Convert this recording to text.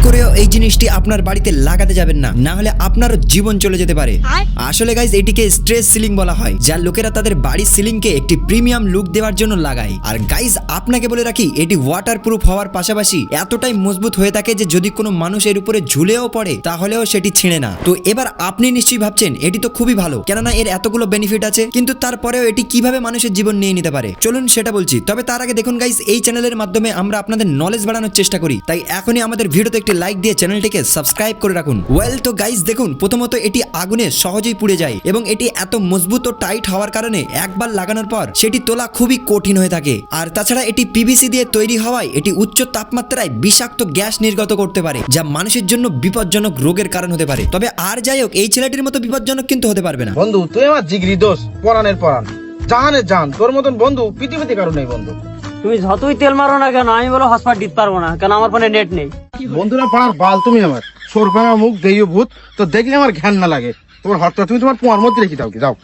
করেও এই জিনিসটি আপনার বাড়িতে লাগাতে যাবেন না, না হলে আপনারও জীবন চলে যেতে পারে। আসলে গাইজ এটিকে স্ট্রেস সিলিং বলা হয়, যা লোকেরা তাদের বাড়ির সিলিংকে একটি প্রিমিয়াম লুক দেওয়ার জন্য লাগায়। আর গাইজ আপনাকে বলে রাখি, এটি ওয়াটারপ্রুফ হওয়ার পাশাপাশি এতটাই মজবুত হয়ে থাকে যে যদি কোনো মানুষ এর উপরে ঝুলেও পড়ে তাহলেও সেটি ছিঁড়ে না। তো এবার আপনি নিশ্চয়ই ভাবছেন এটি তো খুবই ভালো, কেননা এর এতগুলো বেনিফিট আছে, কিন্তু তারপরেও এটি কিভাবে মানুষের জীবন নিয়ে নিতে পারে চলুন সেটা বলছি। তবে তার আগে দেখুন গাইজ, এই চ্যানেলের মাধ্যমে আমরা আপনাদের নলেজ বাড়ানোর চেষ্টা করি, তাই এখনই আমাদের ভিডিওতে একটি লাইক দিয়ে চ্যানেলটিকে সাবস্ক্রাইব করে রাখুন। ওয়েল, তো গাইজ দেখুন, প্রথমত এটি আগুনে সহজেই পুড়ে যায় এবং এটি এত মজবুত ও টাইট হওয়ার কারণে একবার লাগানোর পর সেটি তোলা খুবই কঠিন হয়ে থাকে। আর তাছাড়া এটি পিভিসি দিয়ে তৈরি হওয়ায় এটি উচ্চ তাপমাত্রায় বিষাক্ত গ্যাস নির্গত করতে পারে, যা মানুষের জন্য বিপজ্জনক রোগের কারণ হতে পারে। তবে আর যাই হোক, এই ছেলেটির মতো বিপজ্জনক কিন্তু হতে পারবে না। বন্ধু তুই আমার জিগরি দোষ, পরাণের পরাণ, জাহানের জান, তোর মতন বন্ধু পৃথিবীতে কারো নেই বন্ধু। তুমি যতই তেল মারো না কেন, আমি বলো হসপিটাল দিতে পারবো না, কারণ আমার ফোনে নেট নেই। বন্ধুরা পাড়ার বাল তুমি আমার, সর ভাঙা মুখ দেইও ভূত, তো দেখলে আমার ঘ্যান না লাগে। তোমার হটটা তুমি তোমার পোয়ার মধ্যে রেখে দাও কি যাও।